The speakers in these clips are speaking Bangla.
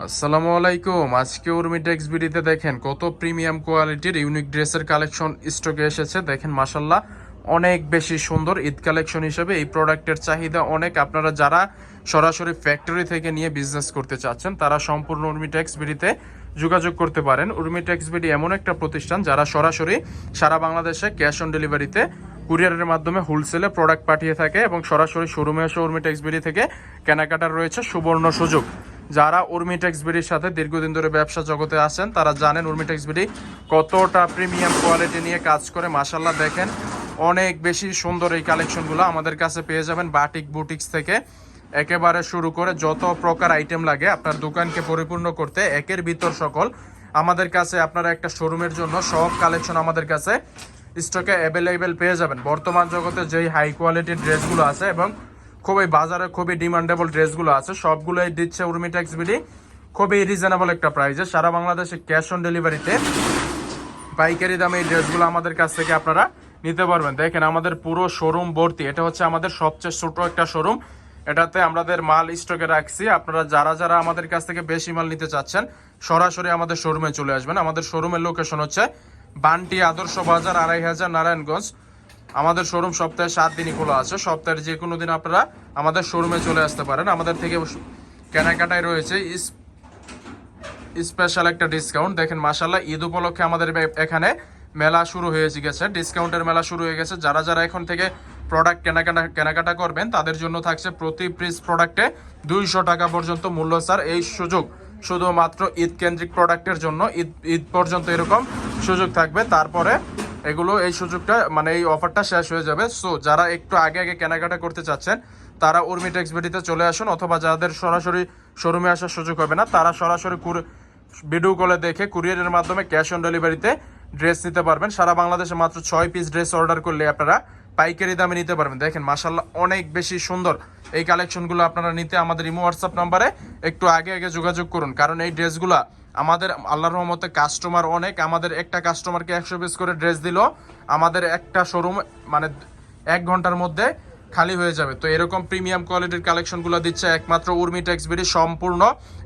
আসসালামু আলাইকুম। আজকে উর্মিটেক্স বিডিতে দেখেন কত প্রিমিয়াম কোয়ালিটির ইউনিক ড্রেসের কালেকশন স্টকে এসেছে। দেখেন মাশাল্লাহ অনেক বেশি সুন্দর। ঈদ কালেকশন হিসেবে এই প্রোডাক্টের চাহিদা অনেক। আপনারা যারা সরাসরি ফ্যাক্টরি থেকে নিয়ে বিজনেস করতে চাচ্ছেন তারা সম্পূর্ণ উর্মিটেক্স বিডিতে যোগাযোগ করতে পারেন। উর্মিটেক্স বিডি এমন একটা প্রতিষ্ঠান যারা সরাসরি সারা বাংলাদেশে ক্যাশ অন ডেলিভারিতে কুরিয়ারের মাধ্যমে হোলসেলে প্রোডাক্ট পাঠিয়ে থাকে এবং সরাসরি শোরুমে এসে উর্মিটেক্স বিডি থেকে কেনাকাটার রয়েছে সুবর্ণ সুযোগ। যারা উর্মিটেক্স বিডির সাথে দীর্ঘদিন ধরে ব্যবসা জগতে আছেন তারা জানেন উর্মিটেক্স বিডি কতটা প্রিমিয়াম কোয়ালিটি নিয়ে কাজ করে। মাশাল্লাহ দেখেন অনেক বেশি সুন্দর এই কালেকশনগুলো আমাদের কাছে পেয়ে যাবেন। বাটিক বুটিক্স থেকে একেবারে শুরু করে যত প্রকার আইটেম লাগে আপনার দোকানকে পরিপূর্ণ করতে একের ভিতর সকল আমাদের কাছে। আপনারা একটা শোরুমের জন্য সব কালেকশন আমাদের কাছে স্টকে অ্যাভেলেবেল পেয়ে যাবেন। বর্তমান জগতে যেই হাই কোয়ালিটির ড্রেসগুলো আছে এবং খুবই বাজারে খুবই ডিমান্ডেবল ড্রেসগুলো আছে সবগুলোই দিচ্ছে উর্মিটেক্স বিডি খুবই রিজনেবল একটা প্রাইসে। সারা বাংলাদেশে ক্যাশ অন ডেলিভারিতে পাইকারি দামে এই ড্রেসগুলো আমাদের কাছ থেকে আপনারা নিতে পারবেন। দেখেন আমাদের পুরো শোরুম ভর্তি। এটা হচ্ছে আমাদের সবচেয়ে ছোট একটা শোরুম। এটাতে আমাদের মাল স্টকে রাখছি। আপনারা যারা যারা আমাদের কাছ থেকে বেশি মাল নিতে চাচ্ছেন সরাসরি আমাদের শোরুমে চলে আসবেন। আমাদের শোরুমের লোকেশন হচ্ছে বান্টি আদর্শ বাজার 2500 নারায়ণগঞ্জ। আমাদের শোরুম সপ্তাহে 7 দিনই খোলা আছে। সপ্তাহের যে কোনো দিন আপনারা আমাদের শোরুমে চলে আসতে পারেন। আমাদের থেকে কেনাকাটায় রয়েছে স্পেশাল একটা ডিসকাউন্ট। দেখেন মাশাল্লাহ ঈদ উপলক্ষে আমাদের এখানে মেলা শুরু হয়ে গেছে, ডিসকাউন্টের মেলা শুরু হয়ে গেছে। যারা যারা এখন থেকে প্রোডাক্ট কেনাকাটা করবেন তাদের জন্য থাকছে প্রতি পিস প্রোডাক্টে 200 টাকা পর্যন্ত মূল্য স্যার। এই সুযোগ শুধুমাত্র ঈদ কেন্দ্রিক প্রোডাক্টের জন্য। ঈদ পর্যন্ত এরকম সুযোগ থাকবে, তারপরে এগুলো এই সুযোগটা মানে এই অফারটা শেষ হয়ে যাবে। সো যারা একটু আগে আগে কেনাকাটা করতে চাচ্ছেন তারা উর্মিটেক্স বিডিতে চলে আসুন, অথবা যাদের সরাসরি শোরুমে আসার সুযোগ হবে না তারা সরাসরি ভিডিও কলে দেখে কুরিয়ারের মাধ্যমে ক্যাশ অন ডেলিভারিতে ড্রেস নিতে পারবেন। সারা বাংলাদেশে মাত্র 6 পিস ড্রেস অর্ডার করলে আপনারা পাইকারি দামে নিতে পারবেন। দেখেন মাশাল্লাহ অনেক বেশি সুন্দর এই কালেকশনগুলো। আপনারা নিতে আমাদের ইমো হোয়াটসঅ্যাপ নাম্বারে একটু আগে আগে যোগাযোগ করুন, কারণ এই ড্রেসগুলো আমাদের আল্লাহর রহমতে কাস্টমার অনেক। আমাদের একটা কাস্টমারকে 100 পিস করে ড্রেস দিল আমাদের একটা শোরুম মানে 1 ঘন্টার মধ্যে খালি হয়ে যাবে। তো এরকম প্রিমিয়াম কোয়ালিটির কালেকশনগুলো দিচ্ছে একমাত্র উর্মিটেক্স বিডি সম্পূর্ণ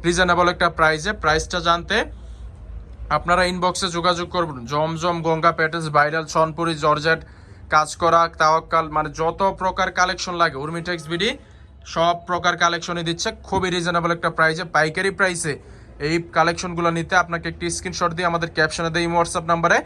রিজনেবল একটা প্রাইসে। প্রাইসটা জানতে আপনারা ইনবক্সে যোগাযোগ করবেন। জমজম, গঙ্গা প্যাটেস, ভাইরাল, সনপুরি, জর্জেট, কাজ করা, তাওয়াক্কাল মানে যত প্রকার কালেকশন লাগে উর্মিটেক্স বিডি সব প্রকার কালেকশনই দিচ্ছে খুবই রিজনেবল একটা প্রাইসে, পাইকারি প্রাইসে। এই কালেকশনগুলো নিতে আপনাকে একটি স্ক্রিনশট দিয়ে আমাদের ক্যাপশনে দিয়ে হোয়াটসঅ্যাপ নাম্বারে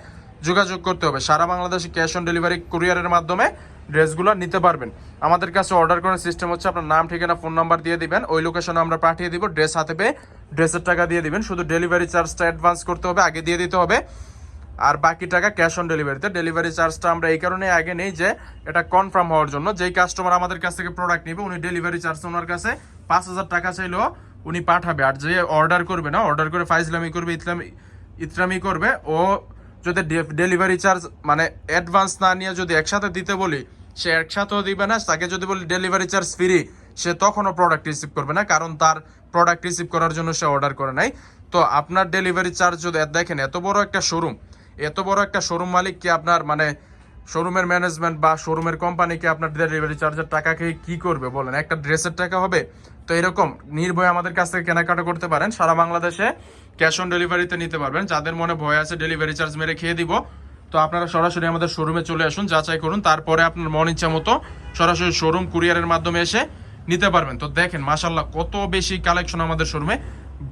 যোগাযোগ করতে হবে। সারা বাংলাদেশে ক্যাশ অন ডেলিভারি কুরিয়ারের মাধ্যমে ড্রেসগুলো নিতে পারবেন। আমাদের কাছে অর্ডার করার সিস্টেম হচ্ছে আপনার নাম, ঠিকানা, ফোন নাম্বার দিয়ে দিবেন, ওই লোকেশনে আমরা পাঠিয়ে দিব। ড্রেস হাতে পেয়ে ড্রেসের টাকা দিয়ে দিবেন। শুধু ডেলিভারি চার্জটা অ্যাডভান্স করতে হবে, আগে দিয়ে দিতে হবে, আর বাকি টাকা ক্যাশ অন ডেলিভারিতে। ডেলিভারি চার্জটা আমরা এই কারণে আগে নেই যে এটা কনফার্ম হওয়ার জন্য। যেই কাস্টমার আমাদের কাছ থেকে প্রোডাক্ট নেবে উনি ডেলিভারি চার্জ ওনার কাছে 5000 টাকা চাইলেও উনি পাঠাবে। আর যে অর্ডার করবে না, অর্ডার করে ফাইজলামি করবে, ইতরামি করবে, ও যদি ডেলিভারি চার্জ মানে অ্যাডভান্স না নিয়ে যদি একসাথে দিতে বলি সে একসাথেও দিবে না। তাকে যদি বলি ডেলিভারি চার্জ ফ্রি সে তখনও প্রোডাক্ট রিসিভ করবে না, কারণ তার প্রোডাক্ট রিসিভ করার জন্য সে অর্ডার করে নাই। তো আপনার ডেলিভারি চার্জ যদি দেখেন এত বড় একটা শোরুম মালিক কি আপনার মানে শোরুমের ম্যানেজমেন্ট বা শোরুমের কোম্পানিকে আপনার ডেলিভারি চার্জের টাকাকে কি করবে বলেন? একটা ড্রেসের টাকা হবে? তো এরকম নির্ভয়ে আমাদের কাছ থেকে কেনাকাটা করতে পারেন। সারা বাংলাদেশে ক্যাশ অন ডেলিভারিতে নিতে পারবেন। যাদের মনে ভয় আছে ডেলিভারি চার্জ মেরে খেয়ে দিব, তো আপনারা সরাসরি আমাদের শোরুমে চলে আসুন, যাচাই করুন, তারপরে আপনার মন ইচ্ছা মতো সরাসরি শোরুম কুরিয়ারের মাধ্যমে এসে নিতে পারবেন। তো দেখেন মাশাল্লাহ কত বেশি কালেকশন আমাদের শোরুমে।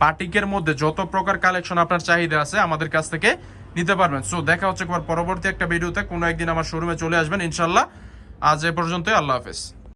বাটিকের মধ্যে যত প্রকার কালেকশন আপনার চাহিদা আছে আমাদের কাছ থেকে নিতে পারবেন। সো দেখা হচ্ছে পরবর্তী একটা ভিডিওতে। কোনো একদিন আমার শোরুমে চলে আসবেন ইনশাল্লাহ। আজ এ পর্যন্তই, আল্লাহ হাফেজ।